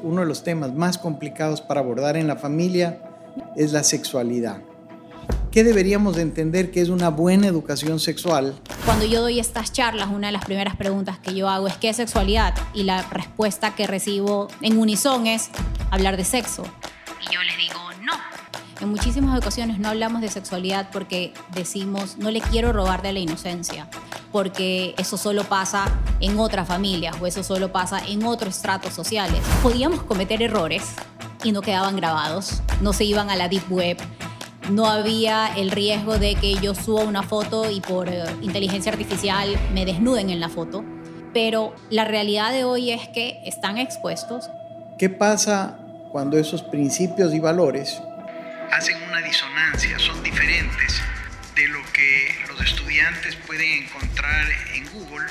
uno de los temas más complicados para abordar en la familia es la sexualidad. ¿Qué deberíamos de entender que es una buena educación sexual? Cuando yo doy estas charlas, una de las primeras preguntas que yo hago es ¿qué es sexualidad? Y la respuesta que recibo en unisón es hablar de sexo. Y yo les digo no. En muchísimas ocasiones no hablamos de sexualidad porque decimos no le quiero robar de la inocencia, porque eso solo pasa en otras familias o eso solo pasa en otros estratos sociales. Podíamos cometer errores y no quedaban grabados, no se iban a la deep web. No había el riesgo de que yo suba una foto y por inteligencia artificial me desnuden en la foto. Pero la realidad de hoy es que están expuestos. ¿Qué pasa cuando esos principios y valores hacen una disonancia, son diferentes de lo que los estudiantes pueden encontrar en Google?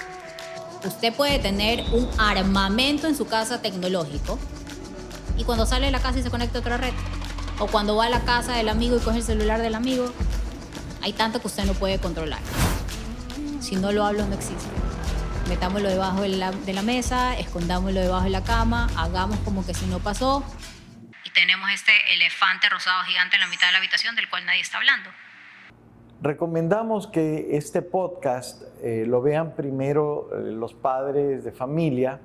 Usted puede tener un armamento en su casa tecnológico y cuando sale de la casa y se conecta a otra red, o cuando va a la casa del amigo y coge el celular del amigo, hay tanto que usted no puede controlar. Si no lo hablo, no existe. Metámoslo debajo de la mesa, escondámoslo debajo de la cama, hagamos como que si no pasó y tenemos este elefante rosado gigante en la mitad de la habitación del cual nadie está hablando. Recomendamos que este podcast lo vean primero los padres de familia,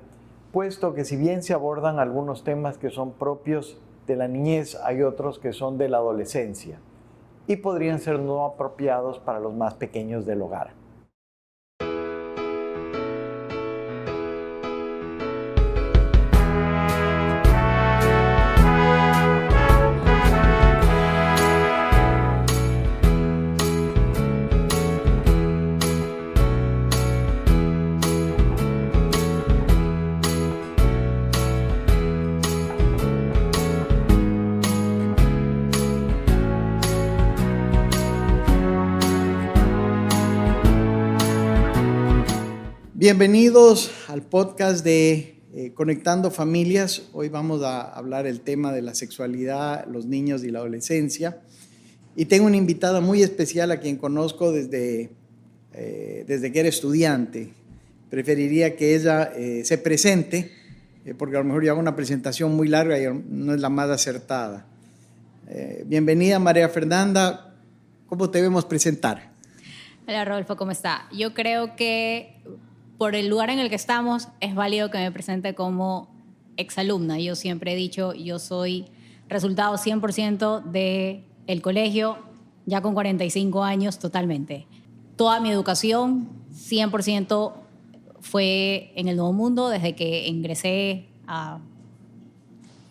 puesto que si bien se abordan algunos temas que son propios de la niñez, hay otros que son de la adolescencia y podrían ser no apropiados para los más pequeños del hogar. Bienvenidos al podcast de Conectando Familias. Hoy vamos a hablar el tema de la sexualidad, los niños y la adolescencia. Y tengo una invitada muy especial a quien conozco desde que era estudiante. Preferiría que ella se presente, porque a lo mejor yo hago una presentación muy larga y no es la más acertada. Bienvenida, María Fernanda. ¿Cómo te debemos presentar? Hola, Rodolfo, ¿cómo está? Yo creo que por el lugar en el que estamos, es válido que me presente como exalumna. Yo siempre he dicho, yo soy resultado 100% del colegio, ya con 45 años totalmente. Toda mi educación 100% fue en el Nuevo Mundo, desde que ingresé a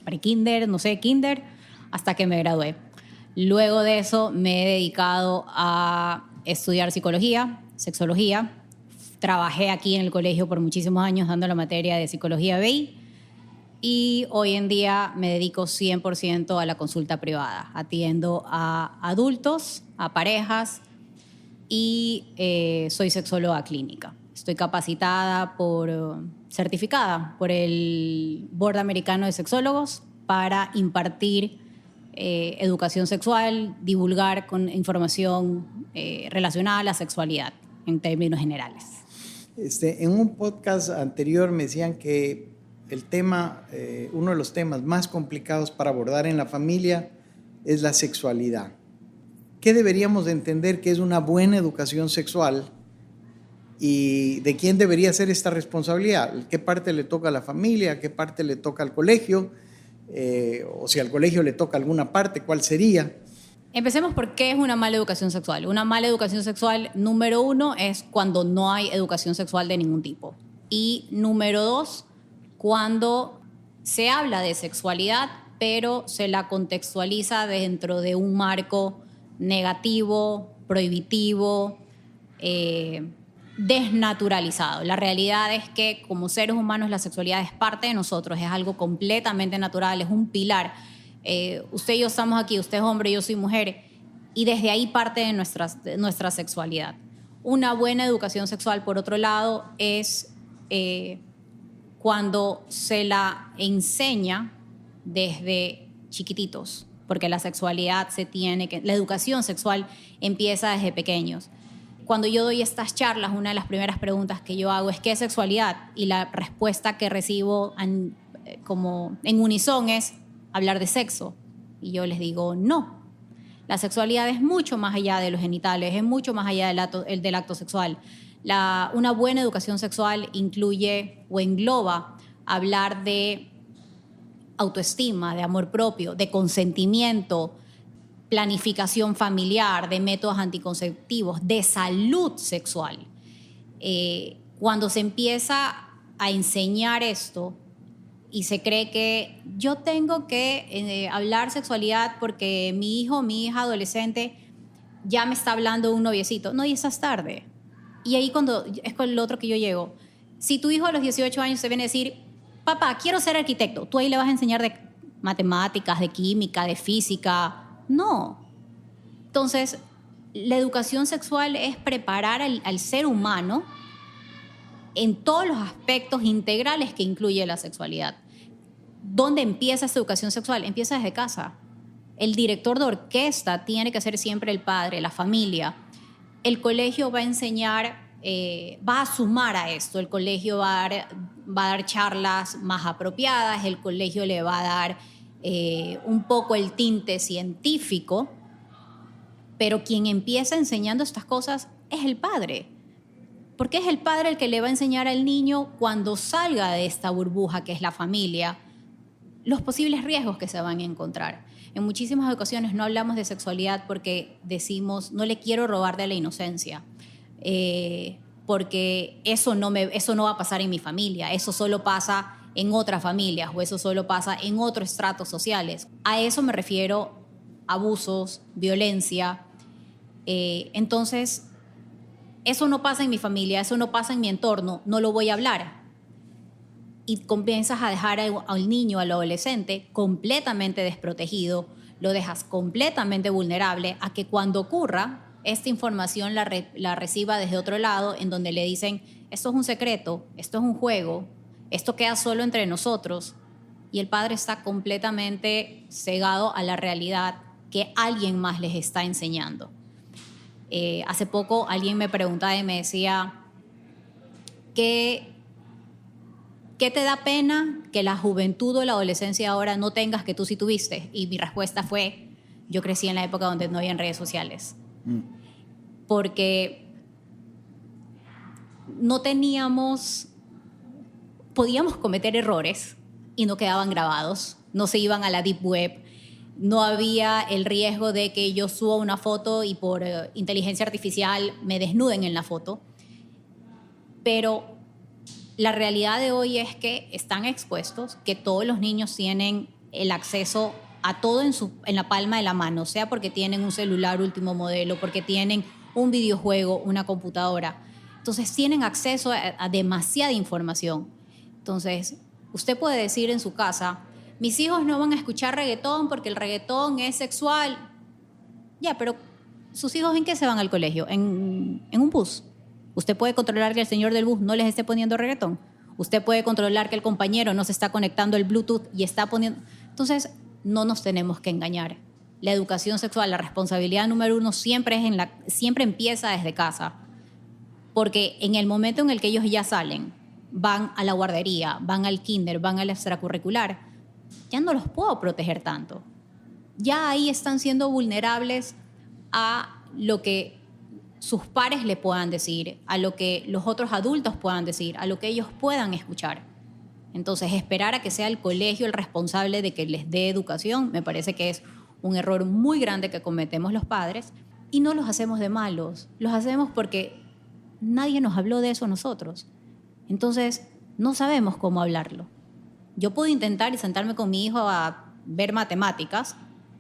pre-kinder, kinder, hasta que me gradué. Luego de eso me he dedicado a estudiar psicología, sexología. Trabajé aquí en el colegio por muchísimos años dando la materia de psicología BI y hoy en día me dedico 100% a la consulta privada. Atiendo a adultos, a parejas y soy sexóloga clínica. Estoy certificada por el Board Americano de Sexólogos para impartir educación sexual, divulgar con información relacionada a la sexualidad en términos generales. En un podcast anterior me decían que el tema, uno de los temas más complicados para abordar en la familia es la sexualidad. ¿Qué deberíamos de entender que es una buena educación sexual y de quién debería ser esta responsabilidad? ¿Qué parte le toca a la familia? ¿Qué parte le toca al colegio? O si al colegio le toca alguna parte, ¿cuál sería? Empecemos por qué es una mala educación sexual. Una mala educación sexual, número 1, es cuando no hay educación sexual de ningún tipo. Y número 2, cuando se habla de sexualidad, pero se la contextualiza dentro de un marco negativo, prohibitivo, desnaturalizado. La realidad es que como seres humanos la sexualidad es parte de nosotros, es algo completamente natural, es un pilar. Usted y yo estamos aquí, usted es hombre, yo soy mujer, y desde ahí parte de nuestra sexualidad. Una buena educación sexual, por otro lado, es cuando se la enseña desde chiquititos, porque la sexualidad la educación sexual empieza desde pequeños. Cuando yo doy estas charlas, una de las primeras preguntas que yo hago es ¿qué es sexualidad? Y la respuesta que recibo como en unisón es hablar de sexo. Y yo les digo, no. La sexualidad es mucho más allá de los genitales, es mucho más allá del acto sexual. Una buena educación sexual incluye o engloba hablar de autoestima, de amor propio, de consentimiento, planificación familiar, de métodos anticonceptivos, de salud sexual. Cuando se empieza a enseñar esto y se cree que yo tengo que hablar sexualidad porque mi hijo o mi hija adolescente ya me está hablando de un noviecito. No, y estás tarde. Y ahí es con lo otro que yo llego. Si tu hijo a los 18 años te viene a decir, papá, quiero ser arquitecto, tú ahí le vas a enseñar de matemáticas, de química, de física. No. Entonces, la educación sexual es preparar al ser humano en todos los aspectos integrales que incluye la sexualidad. ¿Dónde empieza esta educación sexual? Empieza desde casa. El director de orquesta tiene que ser siempre el padre, la familia. El colegio va a enseñar, va a sumar a esto. El colegio va a dar charlas más apropiadas, el colegio le va a dar un poco el tinte científico, pero quien empieza enseñando estas cosas es el padre. Porque es el padre el que le va a enseñar al niño cuando salga de esta burbuja que es la familia, los posibles riesgos que se van a encontrar. En muchísimas ocasiones no hablamos de sexualidad porque decimos, no le quiero robar de la inocencia, porque eso no va a pasar en mi familia, eso solo pasa en otras familias o eso solo pasa en otros estratos sociales. A eso me refiero, abusos, violencia. Entonces, eso no pasa en mi familia, eso no pasa en mi entorno, no lo voy a hablar. Y comienzas a dejar al niño, al adolescente, completamente desprotegido, lo dejas completamente vulnerable a que cuando ocurra, esta información la reciba desde otro lado, en donde le dicen, esto es un secreto, esto es un juego, esto queda solo entre nosotros, y el padre está completamente cegado a la realidad que alguien más les está enseñando. Hace poco alguien me preguntaba y me decía, ¿qué te da pena que la juventud o la adolescencia ahora no tengas que tú sí tuviste? Y mi respuesta fue, yo crecí en la época donde no había redes sociales. Porque podíamos cometer errores y no quedaban grabados, no se iban a la deep web, no había el riesgo de que yo suba una foto y por inteligencia artificial me desnuden en la foto. Pero la realidad de hoy es que están expuestos, que todos los niños tienen el acceso a todo en la palma de la mano, sea porque tienen un celular último modelo, porque tienen un videojuego, una computadora. Entonces tienen acceso a demasiada información. Entonces, usted puede decir en su casa, mis hijos no van a escuchar reggaetón porque el reggaetón es sexual. Ya, pero ¿sus hijos en qué se van al colegio? ¿En un bus? Usted puede controlar que el señor del bus no les esté poniendo reggaetón. Usted puede controlar que el compañero no se está conectando el Bluetooth y está poniendo... Entonces, no nos tenemos que engañar. La educación sexual, la responsabilidad número uno siempre empieza desde casa. Porque en el momento en el que ellos ya salen, van a la guardería, van al kinder, van al extracurricular, ya no los puedo proteger tanto. Ya ahí están siendo vulnerables a lo que sus pares le puedan decir, a lo que los otros adultos puedan decir, a lo que ellos puedan escuchar. Entonces, esperar a que sea el colegio el responsable de que les dé educación, me parece que es un error muy grande que cometemos los padres, y no los hacemos de malos, los hacemos porque nadie nos habló de eso a nosotros. Entonces, no sabemos cómo hablarlo. Yo puedo intentar y sentarme con mi hijo a ver matemáticas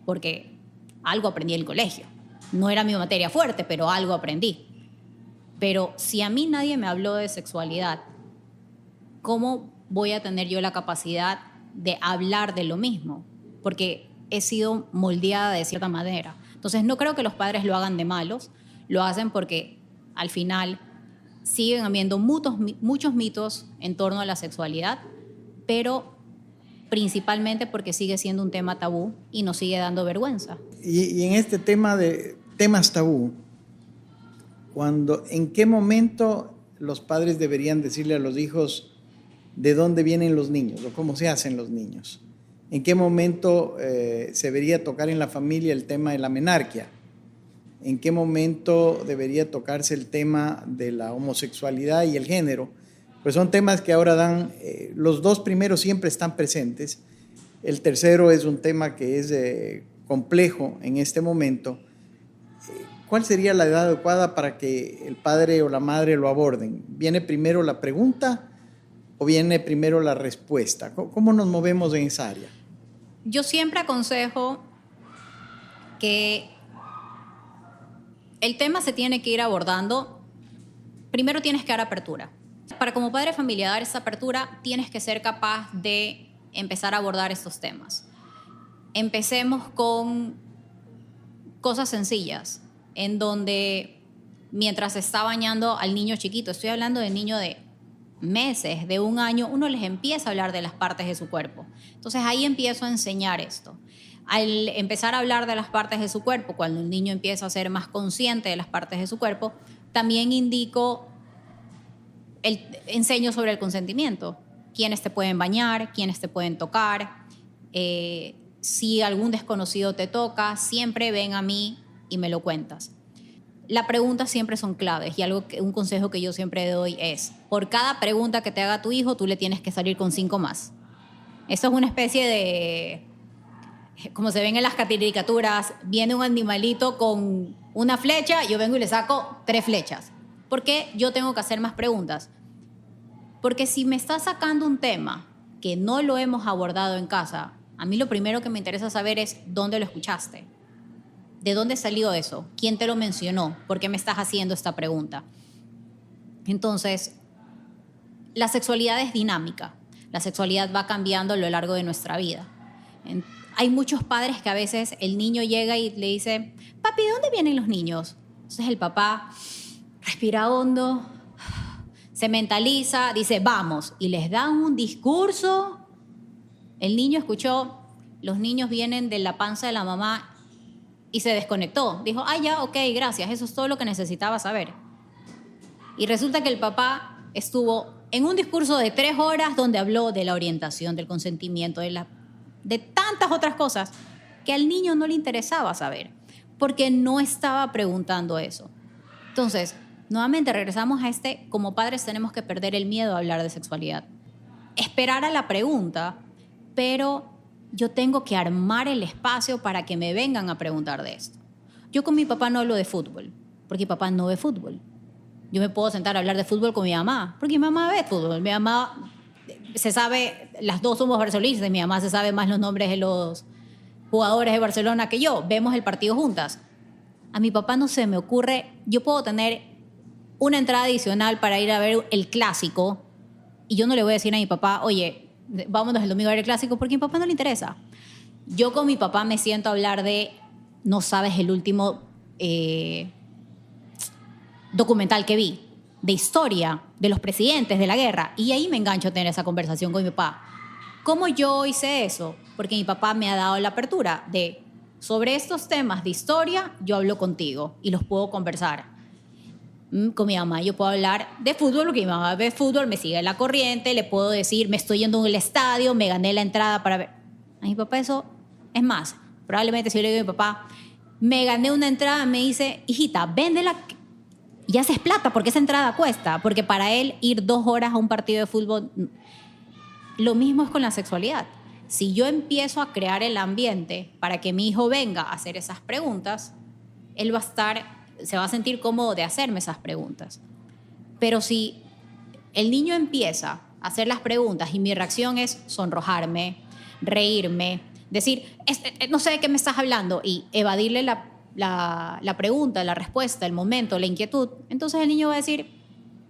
porque algo aprendí en el colegio. No era mi materia fuerte, pero algo aprendí. Pero si a mí nadie me habló de sexualidad, ¿cómo voy a tener yo la capacidad de hablar de lo mismo? Porque he sido moldeada de cierta manera. Entonces, no creo que los padres lo hagan de malos, lo hacen porque al final siguen habiendo muchos mitos en torno a la sexualidad, pero principalmente porque sigue siendo un tema tabú y nos sigue dando vergüenza. Y en este tema de temas tabú, ¿en qué momento los padres deberían decirle a los hijos, de dónde vienen los niños o cómo se hacen los niños. ¿En qué momento se debería tocar en la familia el tema de la menarquia? ¿En qué momento debería tocarse el tema de la homosexualidad y el género? Pues son temas que ahora dan, los dos primeros siempre están presentes. El tercero es un tema que es complejo en este momento. ¿Cuál sería la edad adecuada para que el padre o la madre lo aborden? ¿Viene primero la pregunta o viene primero la respuesta? ¿Cómo nos movemos en esa área? Yo siempre aconsejo que el tema se tiene que ir abordando. Primero tienes que dar apertura. Para como padre familiar dar esa apertura, tienes que ser capaz de empezar a abordar estos temas. Empecemos con cosas sencillas, en donde mientras se está bañando al niño chiquito, estoy hablando de niño de meses, de 1 año, uno les empieza a hablar de las partes de su cuerpo. Entonces ahí empiezo a enseñar esto. Al empezar a hablar de las partes de su cuerpo, cuando el niño empieza a ser más consciente de las partes de su cuerpo, también enseño sobre el consentimiento. Quiénes te pueden bañar, quiénes te pueden tocar. Si algún desconocido te toca, siempre ven a mí y me lo cuentas. Las preguntas siempre son claves y un consejo que yo siempre doy es, por cada pregunta que te haga tu hijo, tú le tienes que salir con 5 más. Eso es una especie de, como se ven en las caricaturas, viene un animalito con una flecha, yo vengo y le saco 3 flechas. ¿Por qué yo tengo que hacer más preguntas? Porque si me estás sacando un tema que no lo hemos abordado en casa, a mí lo primero que me interesa saber es dónde lo escuchaste. ¿De dónde salió eso? ¿Quién te lo mencionó? ¿Por qué me estás haciendo esta pregunta? Entonces, la sexualidad es dinámica. La sexualidad va cambiando a lo largo de nuestra vida. Hay muchos padres que a veces el niño llega y le dice, papi, ¿de dónde vienen los niños? Entonces el papá respira hondo, se mentaliza, dice, vamos, y les dan un discurso. El niño escuchó, los niños vienen de la panza de la mamá y se desconectó. Dijo, ya, ok, gracias, eso es todo lo que necesitaba saber. Y resulta que el papá estuvo en un discurso de 3 horas donde habló de la orientación, del consentimiento, de tantas otras cosas que al niño no le interesaba saber, porque no estaba preguntando eso. Entonces, nuevamente regresamos a como padres tenemos que perder el miedo a hablar de sexualidad. Esperar a la pregunta, pero yo tengo que armar el espacio para que me vengan a preguntar de esto. Yo con mi papá no hablo de fútbol, porque mi papá no ve fútbol. Yo me puedo sentar a hablar de fútbol con mi mamá, porque mi mamá ve fútbol. Mi mamá se sabe, las dos somos barcelonistas, mi mamá se sabe más los nombres de los jugadores de Barcelona que yo. Vemos el partido juntas. A mi papá no se me ocurre, yo puedo tener una entrada adicional para ir a ver el clásico y yo no le voy a decir a mi papá, oye, vámonos el domingo a ver el clásico, porque a mi papá no le interesa. Yo con mi papá me siento a hablar de, no sabes, el último documental que vi, de historia, de los presidentes de la guerra, y ahí me engancho a tener esa conversación con mi papá. ¿Cómo yo hice eso? Porque mi papá me ha dado la apertura de, sobre estos temas de historia, yo hablo contigo y los puedo conversar. Con mi mamá yo puedo hablar de fútbol, porque mi mamá ve fútbol, me sigue la corriente, le puedo decir, me estoy yendo al estadio, me gané la entrada para ver. A mi papá eso, es más, probablemente si yo le digo a mi papá, me gané una entrada, me dice, hijita, véndela y haces plata, porque esa entrada cuesta, porque para él ir 2 horas a un partido de fútbol, lo mismo es con la sexualidad. Si yo empiezo a crear el ambiente para que mi hijo venga a hacer esas preguntas, él se va a sentir cómodo de hacerme esas preguntas. Pero si el niño empieza a hacer las preguntas y mi reacción es sonrojarme, reírme, decir, no sé de qué me estás hablando, y evadirle la pregunta, la respuesta, el momento, la inquietud, entonces el niño va a decir,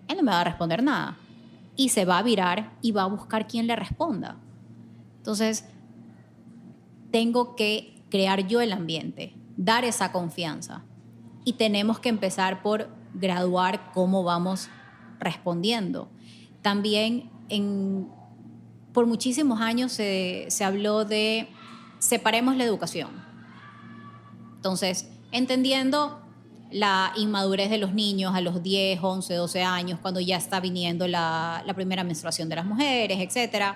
él no me va a responder nada. Y se va a virar y va a buscar quien le responda. Entonces, tengo que crear yo el ambiente, dar esa confianza. Y tenemos que empezar por graduar cómo vamos respondiendo. También por muchísimos años se habló de separemos la educación. Entonces, entendiendo la inmadurez de los niños a los 10, 11, 12 años, cuando ya está viniendo la primera menstruación de las mujeres, etc.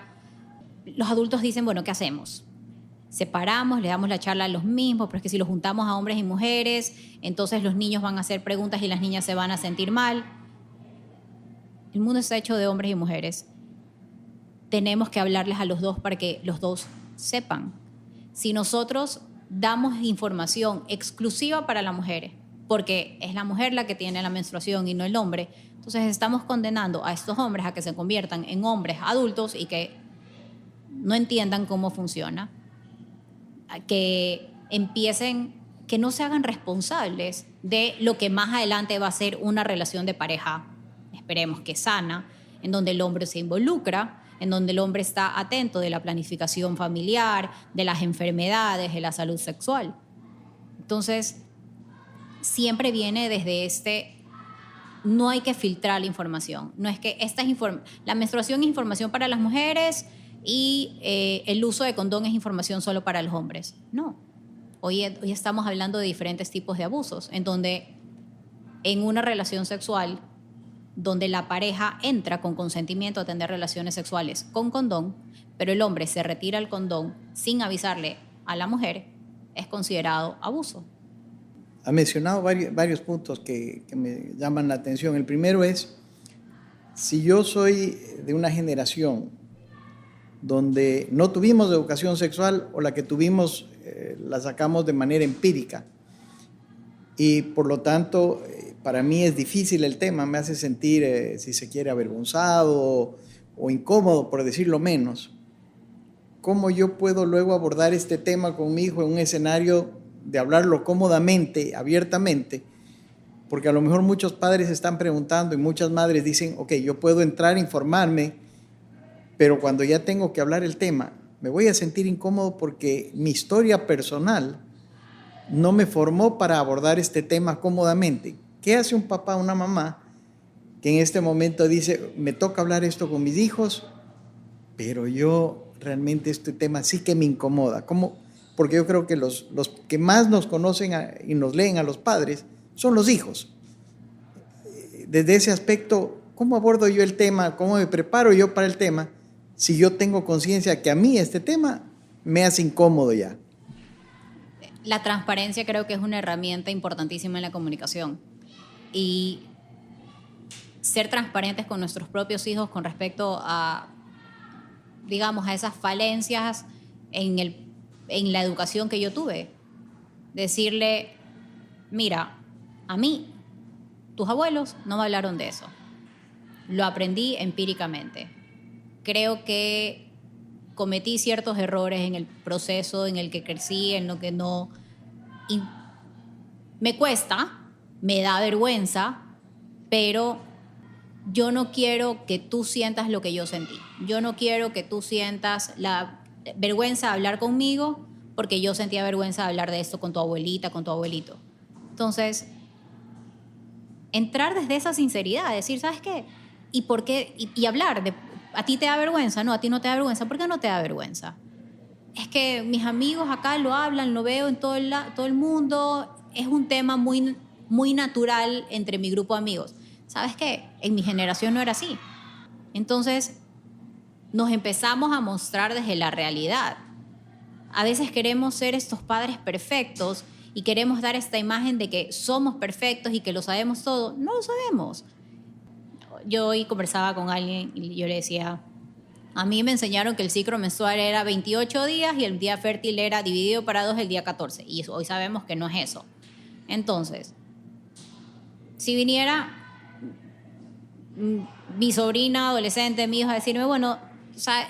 Los adultos dicen, bueno, ¿qué hacemos? Separamos, le damos la charla a los mismos, pero es que si los juntamos a hombres y mujeres, entonces los niños van a hacer preguntas y las niñas se van a sentir mal. El mundo está hecho de hombres y mujeres. Tenemos que hablarles a los dos para que los dos sepan. Si nosotros damos información exclusiva para la mujer, porque es la mujer la que tiene la menstruación y no el hombre, entonces estamos condenando a estos hombres a que se conviertan en hombres adultos y que no entiendan cómo funciona, que empiecen, que no se hagan responsables de lo que más adelante va a ser una relación de pareja, esperemos que sana, en donde el hombre se involucra, en donde el hombre está atento de la planificación familiar, de las enfermedades, de la salud sexual. Entonces, siempre viene desde no hay que filtrar la información. No es que la menstruación es información para las mujeres y el uso de condón es información solo para los hombres. No. Hoy estamos hablando de diferentes tipos de abusos, en donde en una relación sexual, donde la pareja entra con consentimiento a tener relaciones sexuales con condón, pero el hombre se retira el condón sin avisarle a la mujer, es considerado abuso. Ha mencionado varios puntos que me llaman la atención. El primero es, si yo soy de una generación donde no tuvimos educación sexual o la que tuvimos la sacamos de manera empírica y por lo tanto para mí es difícil el tema, me hace sentir, si se quiere, avergonzado o incómodo, por decirlo menos. ¿Cómo yo puedo luego abordar este tema con mi hijo en un escenario de hablarlo cómodamente, abiertamente? Porque a lo mejor muchos padres están preguntando y muchas madres dicen, ok, yo puedo entrar a informarme, pero cuando ya tengo que hablar el tema, me voy a sentir incómodo porque mi historia personal no me formó para abordar este tema cómodamente. ¿Qué hace un papá o una mamá que en este momento dice, me toca hablar esto con mis hijos, pero yo realmente este tema sí que me incomoda? ¿Cómo? Porque yo creo que los que más nos conocen y nos leen a los padres son los hijos. Desde ese aspecto, ¿cómo abordo yo el tema? ¿Cómo me preparo yo para el tema? Si yo tengo conciencia que a mí este tema me hace incómodo ya. La transparencia creo que es una herramienta importantísima en la comunicación. Y ser transparentes con nuestros propios hijos con respecto a, digamos, a esas falencias en la educación que yo tuve. Decirle, mira, a mí, tus abuelos no me hablaron de eso. Lo aprendí empíricamente. Creo que cometí ciertos errores en el proceso en el que crecí, en lo que no... Y me cuesta, me da vergüenza, pero yo no quiero que tú sientas lo que yo sentí. Yo no quiero que tú sientas la vergüenza de hablar conmigo porque yo sentía vergüenza de hablar de esto con tu abuelita, con tu abuelito. Entonces, entrar desde esa sinceridad, decir, ¿sabes qué? ¿Y por qué? Y hablar de, ¿a ti te da vergüenza? No, a ti no te da vergüenza. ¿Por qué no te da vergüenza? Es que mis amigos acá lo hablan, lo veo en todo el mundo. Es un tema muy, muy natural entre mi grupo de amigos. ¿Sabes qué? En mi generación no era así. Entonces, nos empezamos a mostrar desde la realidad. A veces queremos ser estos padres perfectos y queremos dar esta imagen de que somos perfectos y que lo sabemos todo. No lo sabemos. Yo hoy conversaba con alguien y yo le decía, a mí me enseñaron que el ciclo menstrual era 28 días y el día fértil era dividido para 2 el día 14. Y hoy sabemos que no es eso. Entonces, si viniera mi sobrina adolescente, mi hijo, a decirme, bueno, o sea,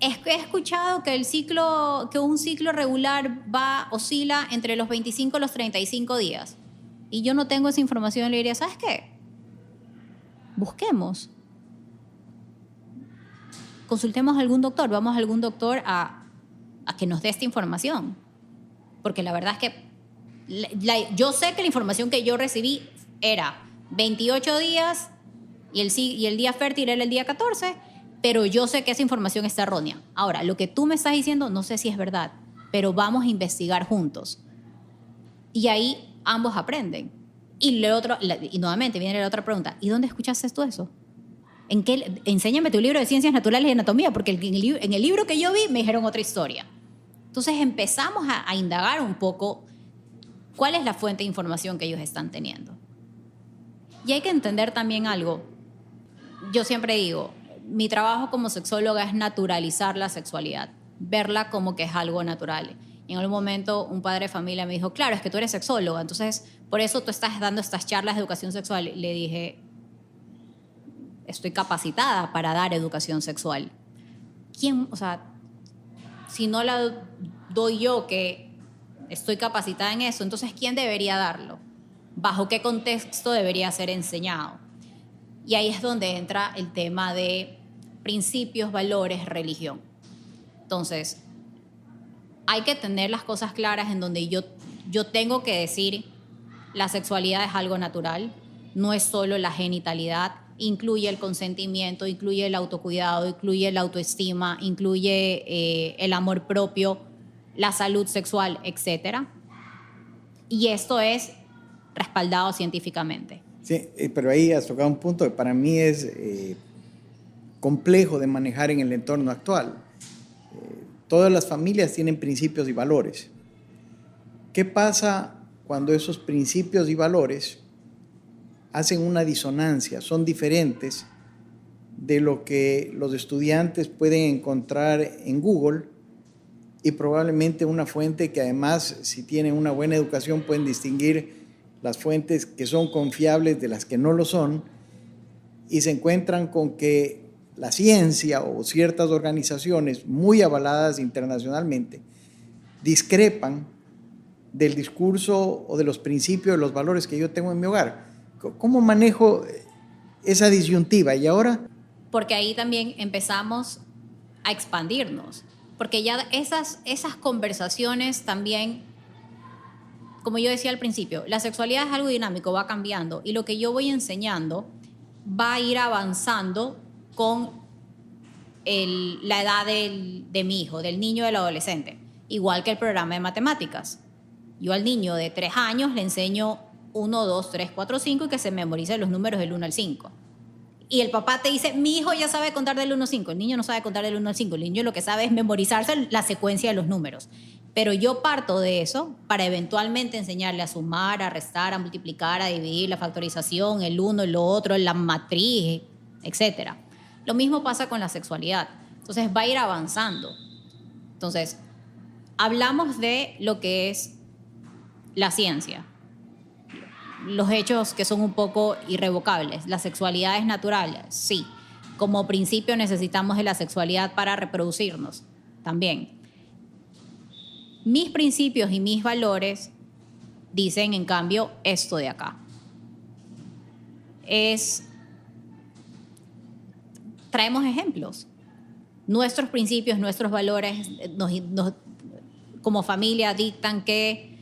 he escuchado que un ciclo regular oscila entre los 25 y los 35 días. Y yo no tengo esa información, le diría, ¿sabes qué? Busquemos. Consultemos a algún doctor, vamos a algún doctor a que nos dé esta información. Porque la verdad es que yo sé que la información que yo recibí era 28 días y el día fértil era el día 14, pero yo sé que esa información está errónea. Ahora, lo que tú me estás diciendo no sé si es verdad, pero vamos a investigar juntos. Y ahí ambos aprenden. Y nuevamente viene la otra pregunta, ¿y dónde escuchaste tú eso? Enséñame tu libro de Ciencias Naturales y Anatomía, porque en el libro que yo vi me dijeron otra historia. Entonces empezamos a indagar un poco cuál es la fuente de información que ellos están teniendo. Y hay que entender también algo. Yo siempre digo, mi trabajo como sexóloga es naturalizar la sexualidad, verla como que es algo natural. Y en algún momento un padre de familia me dijo, claro, es que tú eres sexóloga, entonces por eso tú estás dando estas charlas de educación sexual. Le dije, estoy capacitada para dar educación sexual. Si no la doy yo, que estoy capacitada en eso, entonces ¿quién debería darlo? ¿Bajo qué contexto debería ser enseñado? Y ahí es donde entra el tema de principios, valores, religión. Entonces, hay que tener las cosas claras en donde yo tengo que decir, la sexualidad es algo natural, no es solo la genitalidad, incluye el consentimiento, incluye el autocuidado, incluye la autoestima, incluye el amor propio, la salud sexual, etc. Y esto es respaldado científicamente. Sí, pero ahí has tocado un punto que para mí es complejo de manejar en el entorno actual. Todas las familias tienen principios y valores. ¿Qué pasa cuando esos principios y valores hacen una disonancia, son diferentes de lo que los estudiantes pueden encontrar en Google y probablemente una fuente que además, si tienen una buena educación, pueden distinguir las fuentes que son confiables de las que no lo son, y se encuentran con que la ciencia o ciertas organizaciones muy avaladas internacionalmente discrepan del discurso o de los principios, de los valores que yo tengo en mi hogar. ¿Cómo manejo esa disyuntiva? Y ahora... Porque ahí también empezamos a expandirnos, porque ya esas conversaciones también, como yo decía al principio, la sexualidad es algo dinámico, va cambiando, y lo que yo voy enseñando va a ir avanzando con la edad de mi hijo, del niño, del adolescente, igual que el programa de matemáticas. Yo al niño de 3 años le enseño 1, 2, 3, 4, 5 y que se memorice los números del 1 al 5. Y el papá te dice, mi hijo ya sabe contar del 1 al 5. El niño no sabe contar del 1 al 5. El niño lo que sabe es memorizarse la secuencia de los números. Pero yo parto de eso para eventualmente enseñarle a sumar, a restar, a multiplicar, a dividir, la factorización, el uno, el otro, la matriz, etc. Lo mismo pasa con la sexualidad. Entonces va a ir avanzando. Entonces, hablamos de lo que es la ciencia, los hechos que son un poco irrevocables. La sexualidad es natural, sí. Como principio necesitamos de la sexualidad para reproducirnos también. Mis principios y mis valores dicen, en cambio, esto de acá. Traemos ejemplos. Nuestros principios, nuestros valores como familia dictan que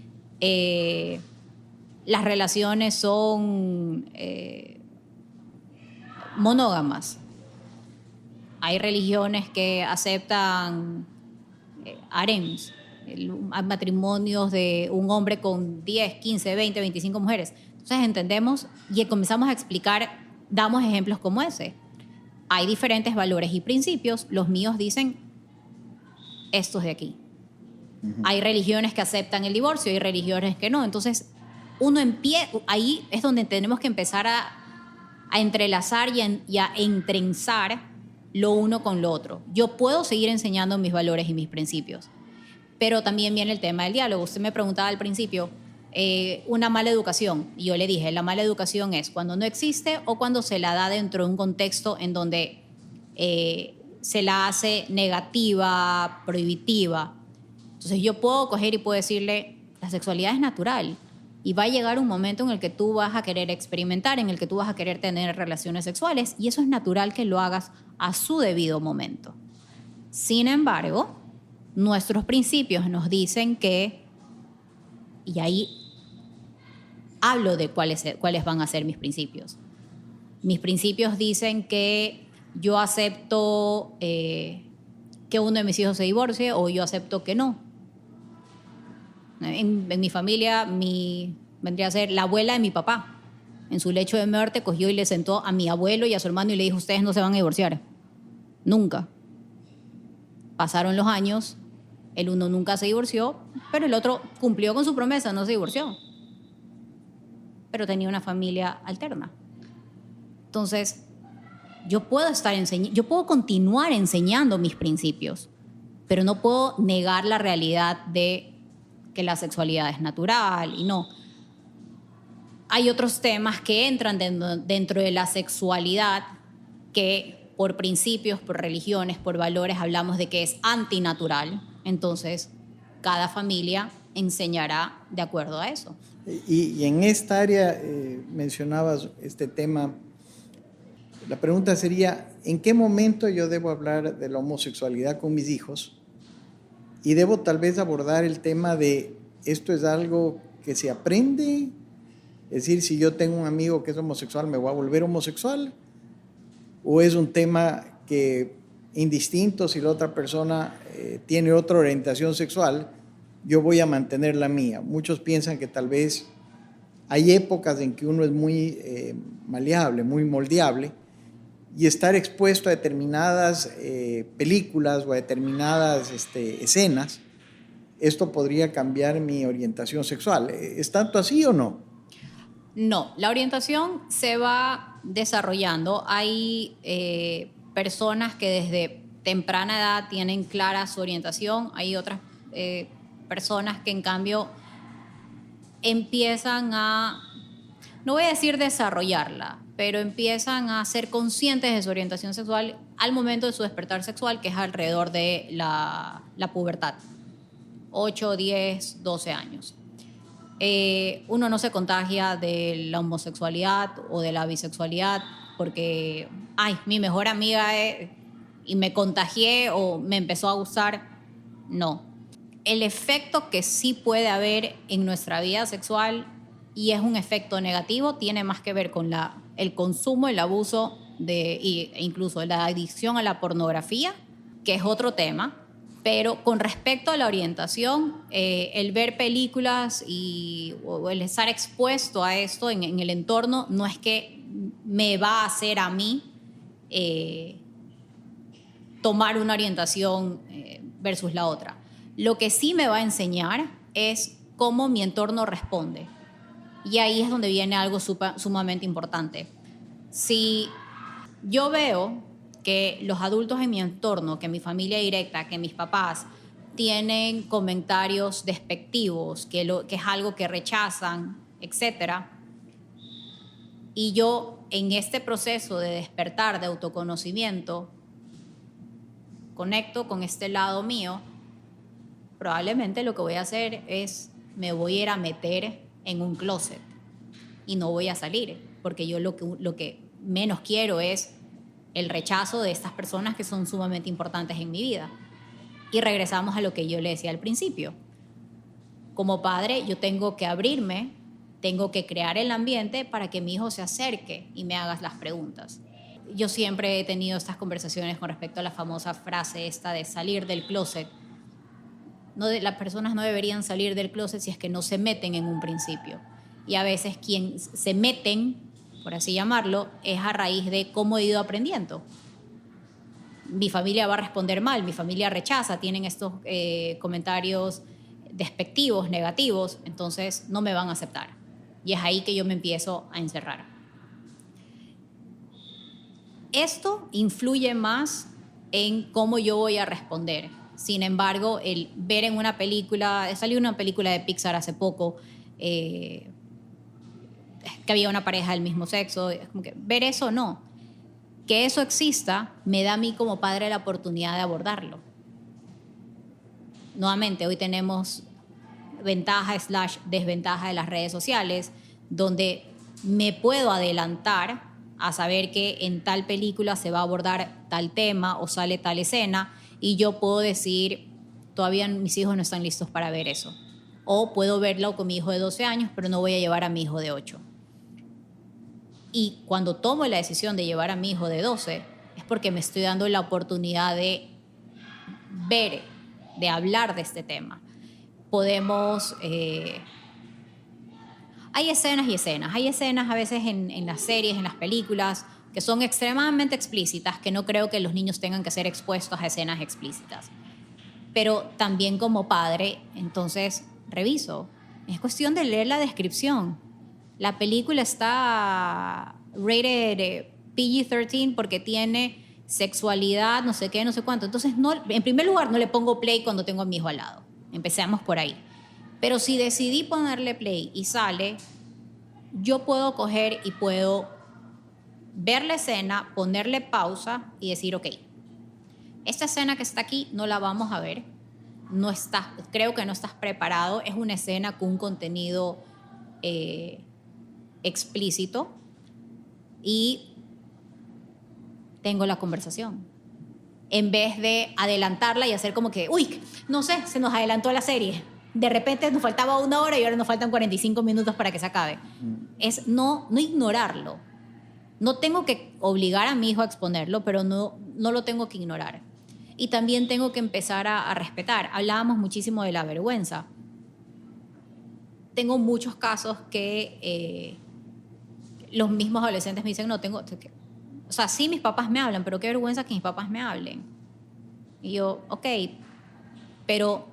las relaciones son monógamas. Hay religiones que aceptan harems, matrimonios de un hombre con 10, 15, 20, 25 mujeres. Entonces entendemos y comenzamos a explicar, damos ejemplos como ese. Hay diferentes valores y principios. Los míos dicen estos de aquí. Uh-huh. Hay religiones que aceptan el divorcio, hay religiones que no. Entonces ahí es donde tenemos que empezar a entrelazar y a entrenzar lo uno con lo otro. Yo puedo seguir enseñando mis valores y mis principios, pero también viene el tema del diálogo. Usted me preguntaba al principio, una mala educación. Y yo le dije, la mala educación es cuando no existe o cuando se la da dentro de un contexto en donde se la hace negativa, prohibitiva. Entonces yo puedo coger y puedo decirle, la sexualidad es natural. Y va a llegar un momento en el que tú vas a querer experimentar, en el que tú vas a querer tener relaciones sexuales, y eso es natural que lo hagas a su debido momento. Sin embargo, nuestros principios nos dicen que, y ahí hablo de cuáles van a ser mis principios. Mis principios dicen que yo acepto que uno de mis hijos se divorcie o yo acepto que no. En mi familia, mi vendría a ser la abuela de mi papá. En su lecho de muerte cogió y le sentó a mi abuelo y a su hermano y le dijo, ustedes no se van a divorciar. Nunca. Pasaron los años, el uno nunca se divorció, pero el otro cumplió con su promesa, no se divorció. Pero tenía una familia alterna. Entonces, yo puedo continuar enseñando mis principios, pero no puedo negar la realidad de que la sexualidad es natural y no. Hay otros temas que entran dentro de la sexualidad que por principios, por religiones, por valores hablamos de que es antinatural. Entonces, cada familia enseñará de acuerdo a eso. Y en esta área mencionabas este tema. La pregunta sería, ¿en qué momento yo debo hablar de la homosexualidad con mis hijos? Y debo tal vez abordar el tema de esto es algo que se aprende. Es decir, si yo tengo un amigo que es homosexual, ¿me voy a volver homosexual? ¿O es un tema que, indistinto si la otra persona tiene otra orientación sexual, yo voy a mantener la mía? Muchos piensan que tal vez hay épocas en que uno es muy maleable, muy moldeable, y estar expuesto a determinadas películas o a determinadas escenas, esto podría cambiar mi orientación sexual. ¿Es tanto así o no? No, la orientación se va desarrollando. Hay personas que desde temprana edad tienen clara su orientación. Hay otras personas que en cambio empiezan a, no voy a decir desarrollarla, pero empiezan a ser conscientes de su orientación sexual al momento de su despertar sexual, que es alrededor de la pubertad, 8, 10, 12 años. Uno no se contagia de la homosexualidad o de la bisexualidad porque, ay, mi mejor amiga y me contagié o me empezó a gustar. No. El efecto que sí puede haber en nuestra vida sexual, y es un efecto negativo, tiene más que ver con el consumo, el abuso e incluso la adicción a la pornografía, que es otro tema. Pero con respecto a la orientación, el ver películas o el estar expuesto a esto en el entorno no es que me va a hacer a mí tomar una orientación versus la otra. Lo que sí me va a enseñar es cómo mi entorno responde. Y ahí es donde viene algo sumamente importante. Si yo veo que los adultos en mi entorno, que mi familia directa, que mis papás tienen comentarios despectivos, que es algo que rechazan, etc. Y yo en este proceso de despertar, de autoconocimiento, conecto con este lado mío, probablemente lo que voy a hacer es me voy a ir a meter en un closet y no voy a salir, porque yo lo que menos quiero es el rechazo de estas personas que son sumamente importantes en mi vida. Y regresamos a lo que yo le decía al principio. Como padre, yo tengo que abrirme, tengo que crear el ambiente para que mi hijo se acerque y me haga las preguntas. Yo siempre he tenido estas conversaciones con respecto a la famosa frase esta de salir del closet. Las personas no deberían salir del closet si es que no se meten en un principio. Y a veces quien se meten, por así llamarlo, es a raíz de cómo he ido aprendiendo. Mi familia va a responder mal, mi familia rechaza, tienen estos comentarios despectivos, negativos, entonces no me van a aceptar. Y es ahí que yo me empiezo a encerrar. Esto influye más en cómo yo voy a responder. Sin embargo, el ver en una película, salió una película de Pixar hace poco, que había una pareja del mismo sexo, como que ver eso no. Que eso exista me da a mí como padre la oportunidad de abordarlo. Nuevamente, hoy tenemos ventaja/desventaja de las redes sociales, donde me puedo adelantar a saber que en tal película se va a abordar tal tema o sale tal escena, y yo puedo decir, todavía mis hijos no están listos para ver eso. O puedo verlo con mi hijo de 12 años, pero no voy a llevar a mi hijo de 8. Y cuando tomo la decisión de llevar a mi hijo de 12, es porque me estoy dando la oportunidad de ver, de hablar de este tema. Podemos hay escenas y escenas. Hay escenas a veces en las series, en las películas, que son extremadamente explícitas, que no creo que los niños tengan que ser expuestos a escenas explícitas. Pero también como padre, entonces reviso. Es cuestión de leer la descripción. La película está rated PG-13 porque tiene sexualidad, no sé qué, no sé cuánto. Entonces, no, en primer lugar, no le pongo play cuando tengo a mi hijo al lado. Empecemos por ahí. Pero si decidí ponerle play y sale, yo puedo coger y puedo ver la escena, ponerle pausa y decir, ok, esta escena que está aquí no la vamos a ver. Creo que no estás preparado. Es una escena con un contenido explícito y tengo la conversación. En vez de adelantarla y hacer como que, uy, no sé, se nos adelantó la serie. De repente nos faltaba 1 hora y ahora nos faltan 45 minutos para que se acabe. Es no ignorarlo. No tengo que obligar a mi hijo a exponerlo, pero no lo tengo que ignorar. Y también tengo que empezar a respetar. Hablábamos muchísimo de la vergüenza. Tengo muchos casos que los mismos adolescentes me dicen, no, o sea, sí, mis papás me hablan, pero qué vergüenza que mis papás me hablen. Y yo, ok, pero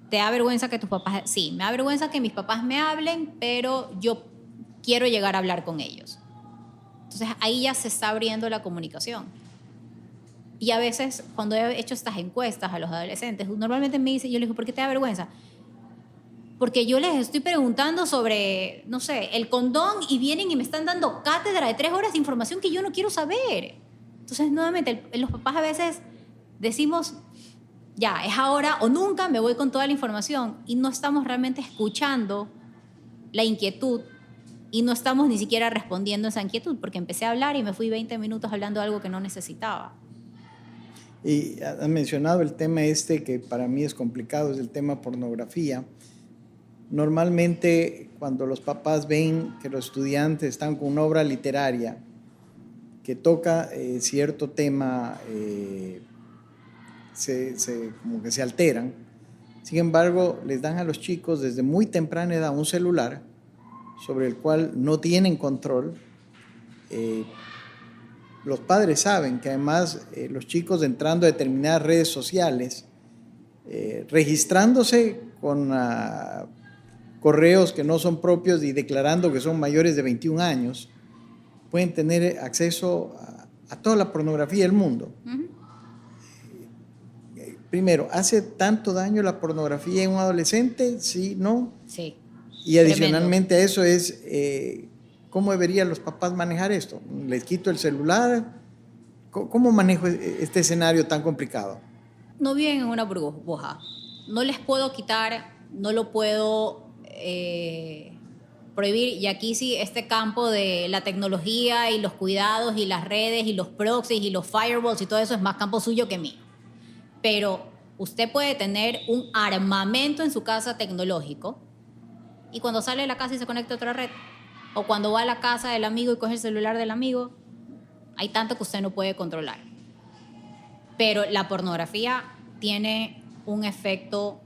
¿te da vergüenza que tus papás...? Sí, me da vergüenza que mis papás me hablen, pero yo quiero llegar a hablar con ellos. Entonces, ahí ya se está abriendo la comunicación. Y a veces, cuando he hecho estas encuestas a los adolescentes, normalmente me dicen, yo les digo, ¿por qué te da vergüenza? Porque yo les estoy preguntando sobre, no sé, el condón y vienen y me están dando cátedra de 3 horas de información que yo no quiero saber. Entonces, nuevamente, los papás a veces decimos, ya, es ahora o nunca, me voy con toda la información y no estamos realmente escuchando la inquietud y no estamos ni siquiera respondiendo a esa inquietud porque empecé a hablar y me fui 20 minutos hablando de algo que no necesitaba. Y has mencionado el tema que para mí es complicado, es el tema pornografía. Normalmente cuando los papás ven que los estudiantes están con una obra literaria que toca cierto tema, como que se alteran. Sin embargo, les dan a los chicos desde muy temprana edad un celular sobre el cual no tienen control. Los padres saben que además los chicos entrando a determinadas redes sociales, registrándose con correos que no son propios y declarando que son mayores de 21 años, pueden tener acceso a toda la pornografía del mundo. Uh-huh. Primero, ¿hace tanto daño la pornografía en un adolescente? Sí, ¿no? Sí. Y adicionalmente a eso es, ¿cómo deberían los papás manejar esto? ¿Les quito el celular? ¿Cómo manejo este escenario tan complicado? No viven en una burbuja. No les puedo quitar, no lo puedo prohibir. Y aquí sí, este campo de la tecnología y los cuidados y las redes y los proxies y los firewalls y todo eso es más campo suyo que mío. Pero usted puede tener un armamento en su casa tecnológico y cuando sale de la casa y se conecta a otra red, o cuando va a la casa del amigo y coge el celular del amigo, hay tanto que usted no puede controlar. Pero la pornografía tiene un efecto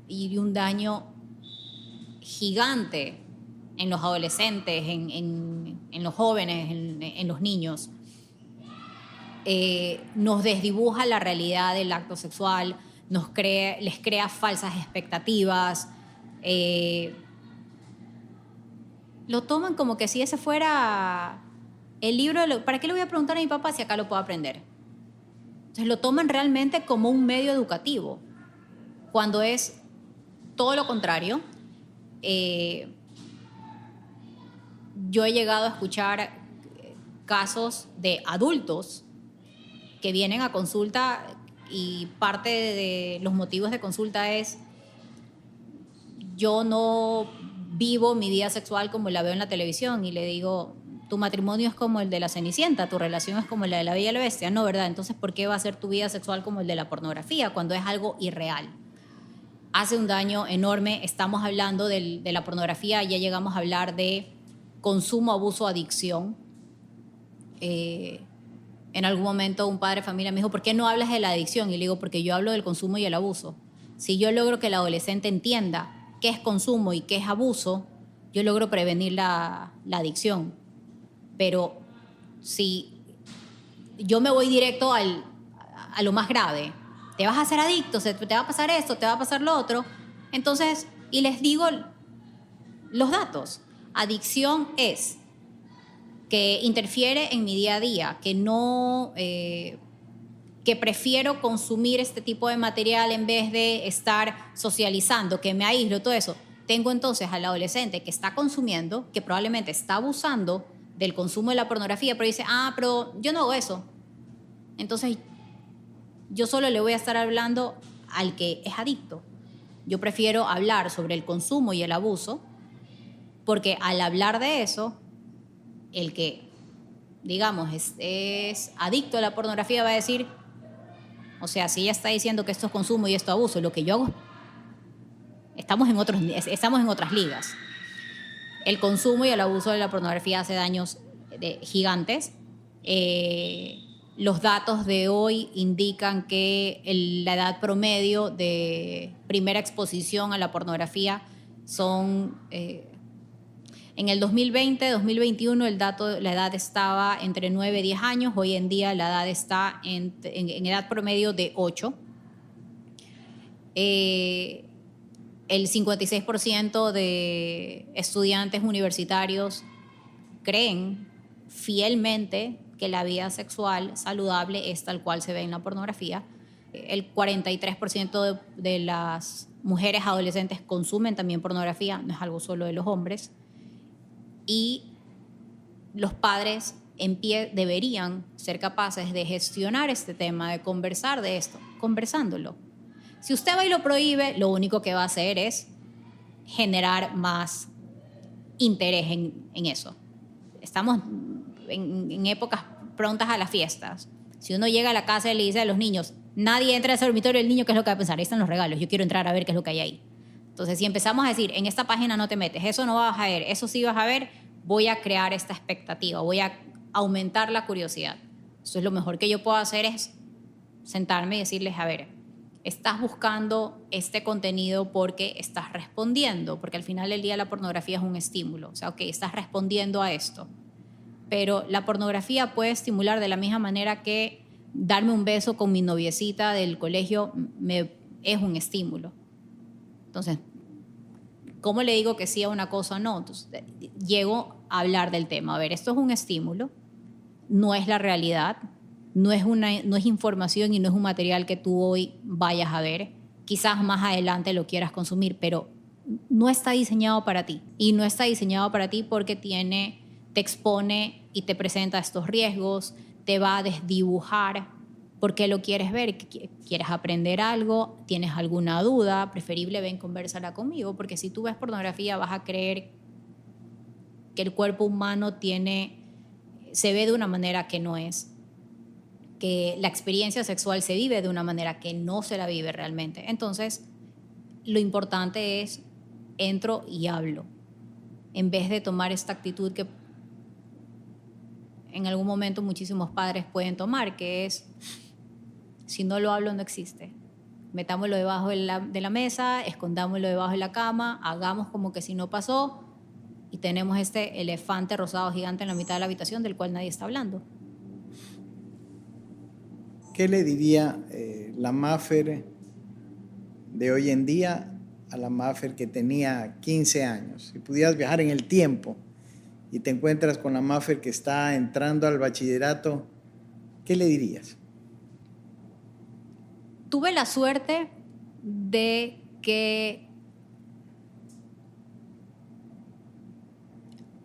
y un daño gigante en los adolescentes, en los jóvenes, en los niños. Nos desdibuja la realidad del acto sexual, les crea falsas expectativas, lo toman como que si ese fuera el libro, ¿para qué le voy a preguntar a mi papá si acá lo puedo aprender? Entonces lo toman realmente como un medio educativo, cuando es todo lo contrario. Yo he llegado a escuchar casos de adultos que vienen a consulta y parte de los motivos de consulta es: yo no vivo mi vida sexual como la veo en la televisión. Y le digo, tu matrimonio es como el de la Cenicienta, tu relación es como la de la Bella y la Bestia, ¿no? ¿Verdad? Entonces, ¿por qué va a ser tu vida sexual como el de la pornografía cuando es algo irreal? Hace un daño enorme. Estamos hablando de la pornografía, ya llegamos a hablar de consumo, abuso, adicción. En algún momento un padre de familia me dijo, ¿por qué no hablas de la adicción? Y le digo, porque yo hablo del consumo y el abuso. Si yo logro que el adolescente entienda qué es consumo y qué es abuso, yo logro prevenir la adicción. Pero si yo me voy directo a lo más grave, te vas a hacer adicto, te va a pasar esto, te va a pasar lo otro, entonces, y les digo los datos. Adicción es que interfiere en mi día a día, que no, que prefiero consumir este tipo de material en vez de estar socializando, que me aíslo, todo eso. Tengo entonces al adolescente que está consumiendo, que probablemente está abusando del consumo de la pornografía, pero dice, pero yo no hago eso. Entonces, yo solo le voy a estar hablando al que es adicto. Yo prefiero hablar sobre el consumo y el abuso, porque al hablar de eso, el que, digamos, es adicto a la pornografía va a decir, o sea, si ella está diciendo que esto es consumo y esto es abuso, lo que yo hago, estamos en otras ligas. El consumo y el abuso de la pornografía hace daños gigantes. Los datos de hoy indican que la edad promedio de primera exposición a la pornografía son... en el 2020, 2021, la edad estaba entre 9 y 10 años. Hoy en día la edad está en edad promedio de 8. El 56% de estudiantes universitarios creen fielmente que la vida sexual saludable es tal cual se ve en la pornografía. El 43% de las mujeres adolescentes consumen también pornografía, no es algo solo de los hombres. Y los padres deberían ser capaces de gestionar este tema, de conversar de esto, conversándolo. Si usted va y lo prohíbe, lo único que va a hacer es generar más interés en eso. Estamos en épocas prontas a las fiestas. Si uno llega a la casa y le dice a los niños, nadie entra a ese dormitorio del niño, ¿qué es lo que va a pensar? Ahí están los regalos, yo quiero entrar a ver qué es lo que hay ahí. Entonces, si empezamos a decir, en esta página no te metes, eso no vas a ver, eso sí vas a ver, voy a crear esta expectativa, voy a aumentar la curiosidad. Entonces, lo mejor que yo puedo hacer es sentarme y decirles, a ver, estás buscando este contenido porque estás respondiendo, porque al final del día la pornografía es un estímulo. O sea, ok, estás respondiendo a esto. Pero la pornografía puede estimular de la misma manera que darme un beso con mi noviecita del colegio es un estímulo. Entonces, ¿cómo le digo que sí a una cosa o no? Entonces, llego a hablar del tema. A ver, esto es un estímulo, no es la realidad, no es información y no es un material que tú hoy vayas a ver. Quizás más adelante lo quieras consumir, pero no está diseñado para ti. Y no está diseñado para ti porque te expone y te presenta estos riesgos, te va a desdibujar. ¿Por qué lo quieres ver? ¿Quieres aprender algo? ¿Tienes alguna duda? Preferible ven, conversala conmigo, porque si tú ves pornografía vas a creer que el cuerpo humano se ve de una manera que no es, que la experiencia sexual se vive de una manera que no se la vive realmente. Entonces, lo importante es, entro y hablo, en vez de tomar esta actitud que en algún momento muchísimos padres pueden tomar, que es, si no lo hablo no existe. Metámoslo debajo de la mesa, escondámoslo debajo de la cama, hagamos como que si no pasó y tenemos este elefante rosado gigante en la mitad de la habitación del cual nadie está hablando. ¿Qué le diría la Maffer de hoy en día a la Maffer que tenía 15 años? Si pudieras viajar en el tiempo y te encuentras con la Maffer que está entrando al bachillerato, ¿qué le dirías? Tuve la suerte de que,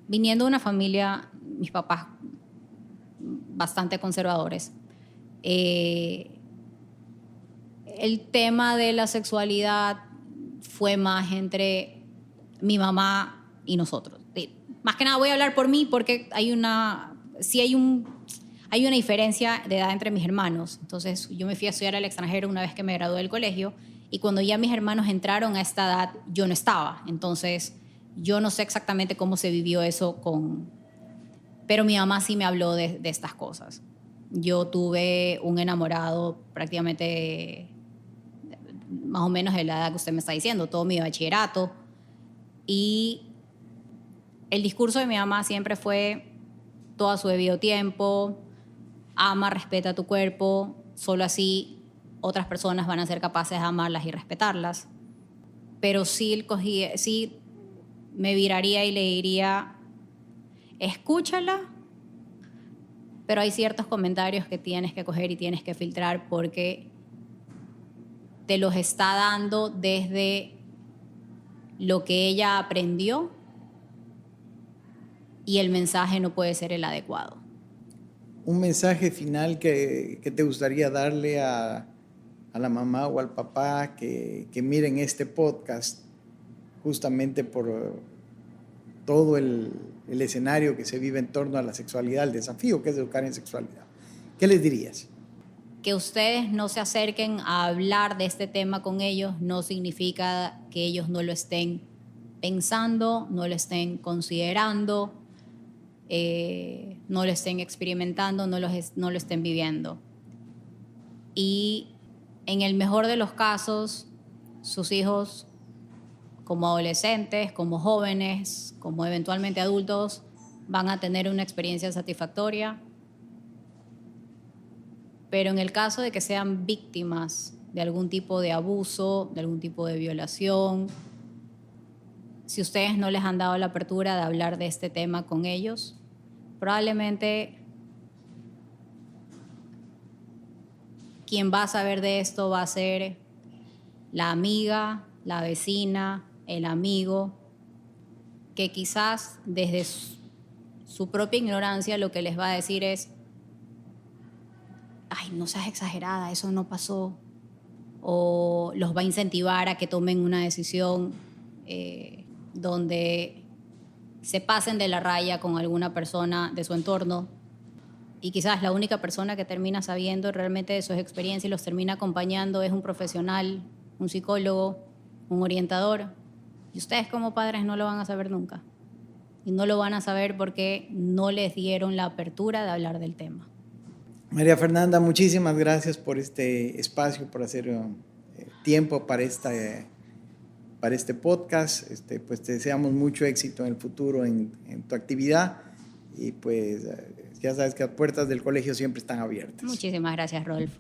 viniendo de una familia, mis papás bastante conservadores, el tema de la sexualidad fue más entre mi mamá y nosotros. Más que nada voy a hablar por mí porque hay una diferencia de edad entre mis hermanos. Entonces yo me fui a estudiar al extranjero una vez que me gradué del colegio y cuando ya mis hermanos entraron a esta edad yo no estaba. Entonces yo no sé exactamente cómo se vivió eso pero mi mamá sí me habló de estas cosas. Yo tuve un enamorado prácticamente más o menos de la edad que usted me está diciendo, todo mi bachillerato, y el discurso de mi mamá siempre fue: todo a su debido tiempo, ama, respeta tu cuerpo, solo así otras personas van a ser capaces de amarlas y respetarlas. Pero sí me viraría y le diría: escúchala, pero hay ciertos comentarios que tienes que coger y tienes que filtrar, porque te los está dando desde lo que ella aprendió y el mensaje no puede ser el adecuado. Un mensaje final que te gustaría darle a la mamá o al papá que miren este podcast, justamente por todo el escenario que se vive en torno a la sexualidad, el desafío que es educar en sexualidad. ¿Qué les dirías? Que ustedes no se acerquen a hablar de este tema con ellos no significa que ellos no lo estén pensando, no lo estén considerando, no lo estén experimentando, no lo estén viviendo. Y en el mejor de los casos, sus hijos, como adolescentes, como jóvenes, como eventualmente adultos, van a tener una experiencia satisfactoria. Pero en el caso de que sean víctimas de algún tipo de abuso, de algún tipo de violación, si ustedes no les han dado la apertura de hablar de este tema con ellos, probablemente quien va a saber de esto va a ser la amiga, la vecina, el amigo, que quizás desde su propia ignorancia lo que les va a decir es: ay, no seas exagerada, eso no pasó. O los va a incentivar a que tomen una decisión donde se pasen de la raya con alguna persona de su entorno. Y quizás la única persona que termina sabiendo realmente de sus experiencias y los termina acompañando es un profesional, un psicólogo, un orientador. Y ustedes como padres no lo van a saber nunca. Y no lo van a saber porque no les dieron la apertura de hablar del tema. María Fernanda, muchísimas gracias por este espacio, por hacer tiempo para este podcast. Pues te deseamos mucho éxito en el futuro en tu actividad y pues ya sabes que las puertas del colegio siempre están abiertas. Muchísimas gracias, Rolfo.